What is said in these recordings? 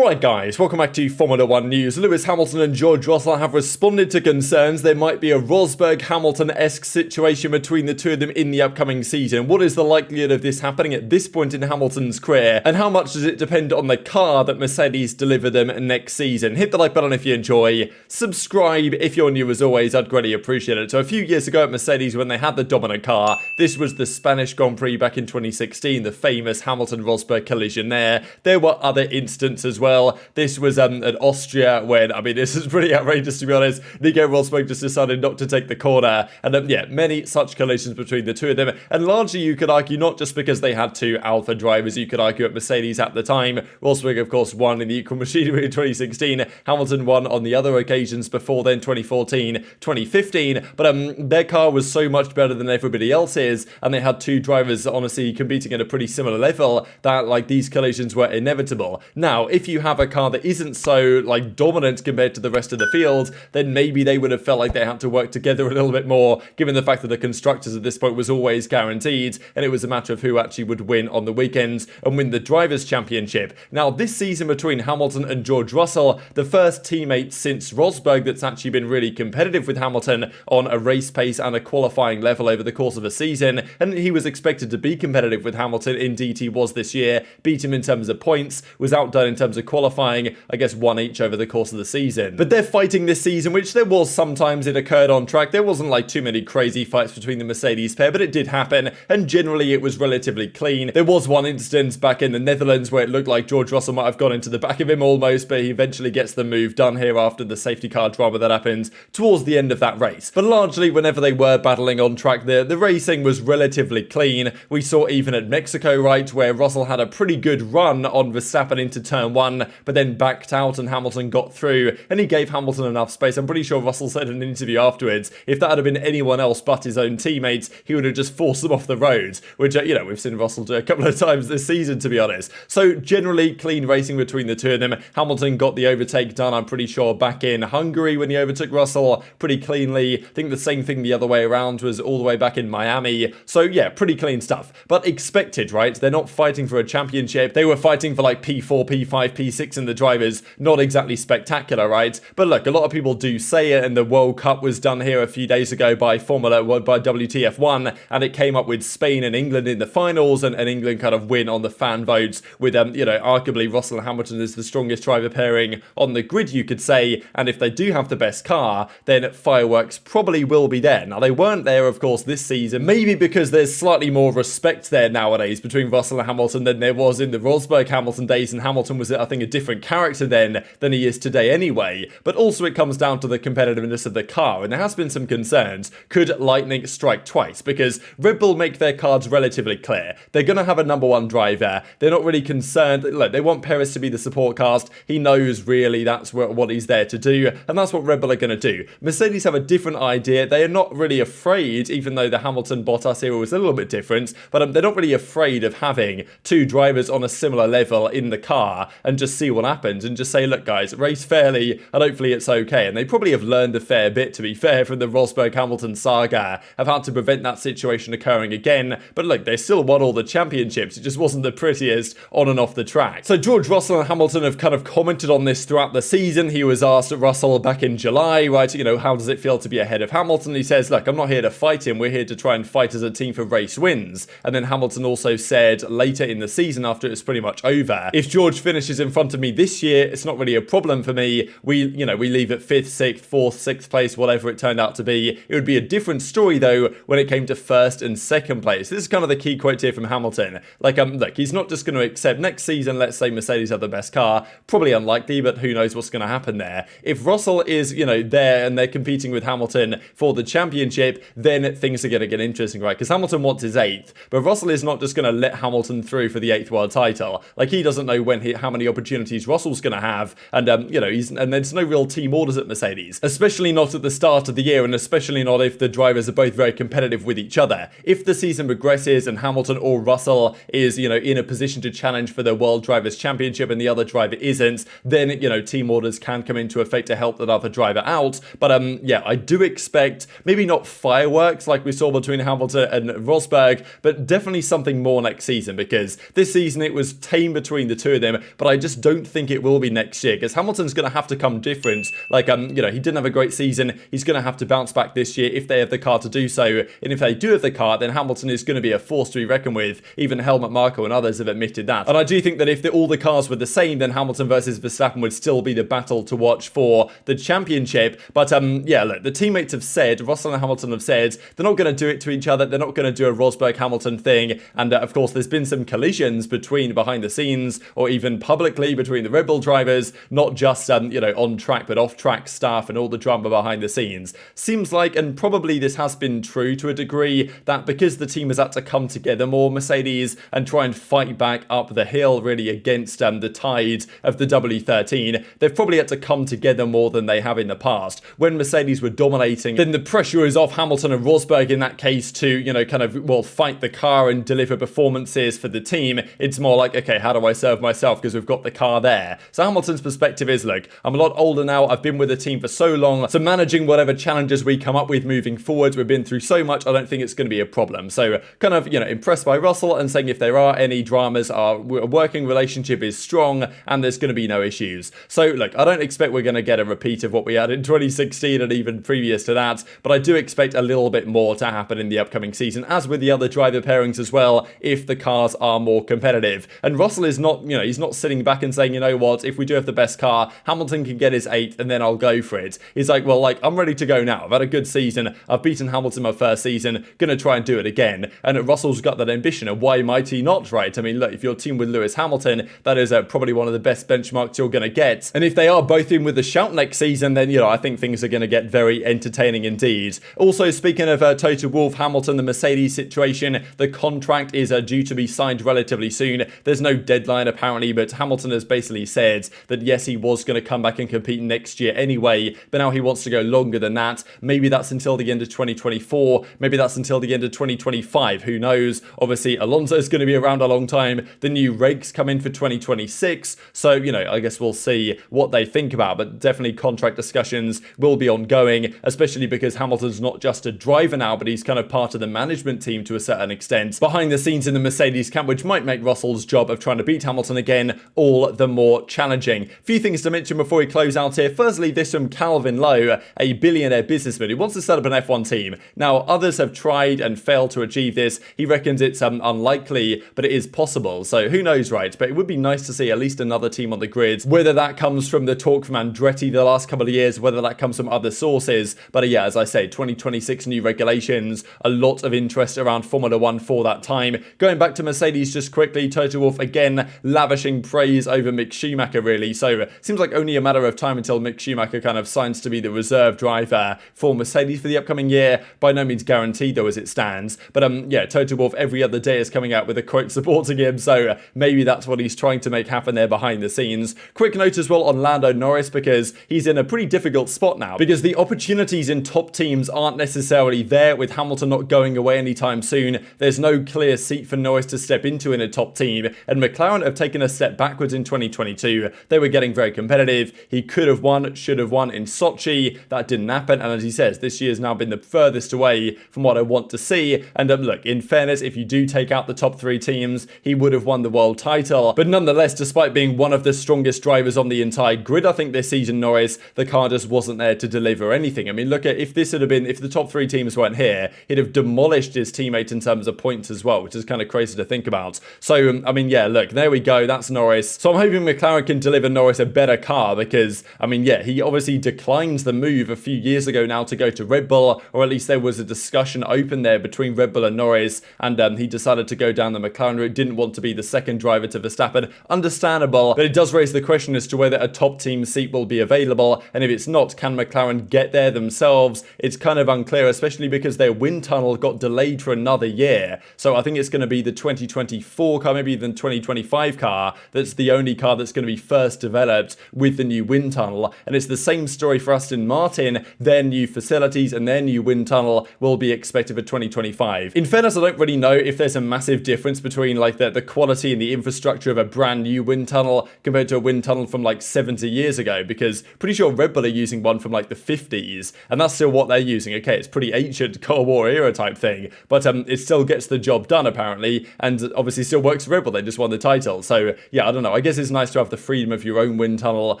Alright guys, welcome back to Formula 1 News. Lewis Hamilton and George Russell have responded to concerns there might be a Rosberg-Hamilton-esque situation between the two of them in the upcoming season. What is the likelihood of this happening at this point in Hamilton's career? And how much does it depend on the car that Mercedes deliver them next season? Hit the like button if you enjoy. Subscribe if you're new as always, I'd greatly appreciate it. So a few years ago at Mercedes when they had the dominant car, this was the Spanish Grand Prix back in 2016, the famous Hamilton-Rosberg collision there. There were other instances well. This was at Austria when, I mean, this is pretty outrageous to be honest. Nico Rosberg just decided not to take the corner. And yeah, many such collisions between the two of them. And largely you could argue not just because they had two alpha drivers, you could argue at Mercedes at the time. Rosberg, of course, won in the equal machinery in 2016. Hamilton won on the other occasions before then, 2014, 2015. But their car was so much better than everybody else's. And they had two drivers, honestly, competing at a pretty similar level that, like, these collisions were inevitable. Now, if you have a car that isn't so like dominant compared to the rest of the field, then maybe they would have felt like they had to work together a little bit more, given the fact that the constructors at this point was always guaranteed, and it was a matter of who actually would win on the weekends and win the Drivers' Championship. Now, this season between Hamilton and George Russell, the first teammate since Rosberg that's actually been really competitive with Hamilton on a race pace and a qualifying level over the course of a season, and he was expected to be competitive with Hamilton. Indeed, he was this year, beat him in terms of points, was outdone in terms of qualifying, I guess one each over the course of the season. But they're fighting this season, which there was sometimes it occurred on track. There wasn't like too many crazy fights between the Mercedes pair, but it did happen, and generally it was relatively clean. There was one instance back in the Netherlands where it looked like George Russell might have gone into the back of him almost, but he eventually gets the move done here after the safety car drama that happened towards the end of that race. But largely, whenever they were battling on track, the racing was relatively clean. We saw even at Mexico, right, where Russell had a pretty good run on Verstappen into turn one, but then backed out and Hamilton got through, and he gave Hamilton enough space. I'm pretty sure Russell said in an interview afterwards, if that had been anyone else but his own teammates, he would have just forced them off the road, which, you know, we've seen Russell do a couple of times this season, to be honest. So generally clean racing between the two of them. Hamilton got the overtake done, I'm pretty sure, back in Hungary when he overtook Russell pretty cleanly. I think the same thing the other way around was all the way back in Miami. So yeah, pretty clean stuff. But expected, right? They're not fighting for a championship. They were fighting for like P4, P5, P6 in the drivers. Not exactly spectacular, right? But look, a lot of people do say it, and the World Cup was done here a few days ago by WTF1, and it came up with Spain and England in the finals, and England kind of win on the fan votes with, you know, arguably Russell and Hamilton is the strongest driver pairing on the grid, you could say, and if they do have the best car, then fireworks probably will be there. Now, they weren't there, of course, this season, maybe because there's slightly more respect there nowadays between Russell and Hamilton than there was in the Rosberg-Hamilton days, and Hamilton was, I think, a different character then than he is today anyway. But also it comes down to the competitiveness of the car, and there has been some concerns. Could lightning strike twice? Because Red Bull make their cards relatively clear. They're going to have a number one driver. They're not really concerned. Look, they want Perez to be the support cast. He knows really that's what he's there to do, and that's what Red Bull are going to do. Mercedes have a different idea. They are not really afraid, even though the Hamilton-Bottas era was a little bit different, but they're not really afraid of having two drivers on a similar level in the car and just see what happens and just say, look guys, race fairly and hopefully it's okay. And they probably have learned a fair bit, to be fair, from the Rosberg-Hamilton saga, have had to prevent that situation occurring again. But look, they still won all the championships. It just wasn't the prettiest on and off the track. So George Russell and Hamilton have kind of commented on this throughout the season. He was asked, Russell, back in July, right, you know, how does it feel to be ahead of Hamilton? He says, look, I'm not here to fight him. We're here to try and fight as a team for race wins. And then Hamilton also said later in the season, after it was pretty much over, if George finishes in front of me this year, it's not really a problem for me. We leave at 5th, 6th, 4th, 6th place, whatever it turned out to be. It would be a different story though when it came to 1st and 2nd place. This is kind of the key quote here from Hamilton. Like, look, he's not just going to accept next season, let's say Mercedes have the best car. Probably unlikely, but who knows what's going to happen there. If Russell is, you know, there and they're competing with Hamilton for the championship, then things are going to get interesting, right? Because Hamilton wants his 8th, but Russell is not just going to let Hamilton through for the 8th world title. Like, he doesn't know how many opportunities Russell's going to have, and you know, and there's no real team orders at Mercedes, especially not at the start of the year, and especially not if the drivers are both very competitive with each other. If the season progresses and Hamilton or Russell is, you know, in a position to challenge for the World Drivers' Championship and the other driver isn't, then, you know, team orders can come into effect to help that other driver out. But yeah, I do expect maybe not fireworks like we saw between Hamilton and Rosberg, but definitely something more next season, because this season it was tame between the two of them, but I just just don't think it will be next year, because Hamilton's going to have to come different. Like, you know, he didn't have a great season. He's going to have to bounce back this year if they have the car to do so. And if they do have the car, then Hamilton is going to be a force to be reckoned with. Even Helmut Marko and others have admitted that. And I do think that if all the cars were the same, then Hamilton versus Verstappen would still be the battle to watch for the championship. But yeah, look, the teammates have said, Russell and Hamilton have said, they're not going to do it to each other. They're not going to do a Rosberg-Hamilton thing. And of course, there's been some collisions behind the scenes, or even publicly between the Red Bull drivers, not just, you know, on track, but off track stuff and all the drama behind the scenes. Seems like, and probably this has been true to a degree, that because the team has had to come together more, Mercedes, and try and fight back up the hill really against the tide of the W13, they've probably had to come together more than they have in the past. When Mercedes were dominating, then the pressure is off Hamilton and Rosberg in that case to, you know, kind of, well, fight the car and deliver performances for the team. It's more like, okay, how do I serve myself, because we've got the car there. So Hamilton's perspective is, look, I'm a lot older now, I've been with the team for so long, so managing whatever challenges we come up with moving forwards, we've been through so much, I don't think it's going to be a problem. So kind of, you know, impressed by Russell and saying if there are any dramas, our working relationship is strong and there's going to be no issues. So look, I don't expect we're going to get a repeat of what we had in 2016 and even previous to that, but I do expect a little bit more to happen in the upcoming season, as with the other driver pairings as well, if the cars are more competitive. And Russell is not, you know, he's not sitting back and saying, you know what, if we do have the best car, Hamilton can get his 8th and then I'll go for it. He's like, well, like, I'm ready to go now. I've had a good season. I've beaten Hamilton my first season. Gonna try and do it again. And Russell's got that ambition, and why might he not, right? I mean, look, if you're team with Lewis Hamilton, that is probably one of the best benchmarks you're gonna get. And if they are both in with the shout next season, then, you know, I think things are gonna get very entertaining indeed. Also, speaking of Toto Wolff, Hamilton, the Mercedes situation, the contract is due to be signed relatively soon. There's no deadline apparently, but Hamilton has basically said that yes, he was going to come back and compete next year anyway, but now he wants to go longer than that. Maybe that's until the end of 2024, maybe that's until the end of 2025, who knows? Obviously, Alonso is going to be around a long time. The new regs come in for 2026, so, you know, I guess we'll see what they think about, but definitely contract discussions will be ongoing, especially because Hamilton's not just a driver now, but he's kind of part of the management team to a certain extent, behind the scenes in the Mercedes camp, which might make Russell's job of trying to beat Hamilton again all the more challenging. Few things to mention before we close out here. Firstly, this from Calvin Lowe, a billionaire businessman who wants to set up an F1 team. Now, others have tried and failed to achieve this. He reckons it's unlikely, but it is possible. So who knows, right? But it would be nice to see at least another team on the grid, whether that comes from the talk from Andretti the last couple of years, whether that comes from other sources. But yeah, as I say, 2026 new regulations, a lot of interest around Formula 1 for that time. Going back to Mercedes just quickly, Toto Wolff again lavishing praise over Mick Schumacher really. So seems like only a matter of time until Mick Schumacher kind of signs to be the reserve driver for Mercedes for the upcoming year. By no means guaranteed though as it stands. But yeah, Toto Wolff every other day is coming out with a quote supporting him. So maybe that's what he's trying to make happen there behind the scenes. Quick note as well on Lando Norris, because he's in a pretty difficult spot now, because the opportunities in top teams aren't necessarily there. With Hamilton not going away anytime soon, there's no clear seat for Norris to step into in a top team, and McLaren have taken a step backwards in 2022. They were getting very competitive. He could have won, should have won in Sochi. That didn't happen, and as he says, this year's now been the furthest away from what I want to see. And look, in fairness, if you do take out the top 3 teams, he would have won the world title. But nonetheless, despite being one of the strongest drivers on the entire grid, I think this season, Norris, the car just wasn't there to deliver anything. I mean, look at if the top 3 teams weren't here, he'd have demolished his teammate in terms of points as well, which is kind of crazy to think about. So, I mean, yeah, look, there we go. That's Norris. So I'm hoping McLaren can deliver Norris a better car, because, I mean, yeah, he obviously declined the move a few years ago now to go to Red Bull, or at least there was a discussion open there between Red Bull and Norris, and he decided to go down the McLaren route, didn't want to be the second driver to Verstappen. Understandable, but it does raise the question as to whether a top team seat will be available, and if it's not, can McLaren get there themselves? It's kind of unclear, especially because their wind tunnel got delayed for another year. So I think it's going to be the 2024 car, maybe even 2025 car, that's the only car that's going to be first developed with the new wind tunnel. And it's the same story for Aston Martin. Their new facilities and their new wind tunnel will be expected for 2025. In fairness, I don't really know if there's a massive difference between like the quality and the infrastructure of a brand new wind tunnel compared to a wind tunnel from like 70 years ago, because pretty sure Red Bull are using one from like the 50s, and that's still what they're using. Okay, it's pretty ancient Cold War era type thing, but it still gets the job done apparently, and obviously still works for Red Bull. They just won the title. So yeah, I don't know. know. I guess it's nice to have the freedom of your own wind tunnel,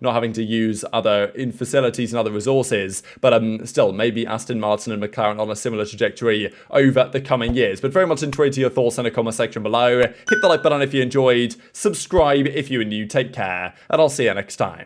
not having to use other facilities and other resources. But still, maybe Aston Martin and McLaren on a similar trajectory over the coming years. But very much enjoyed your thoughts in the comment section below. Hit the like button if you enjoyed. Subscribe if you are new. Take care, and I'll see you next time.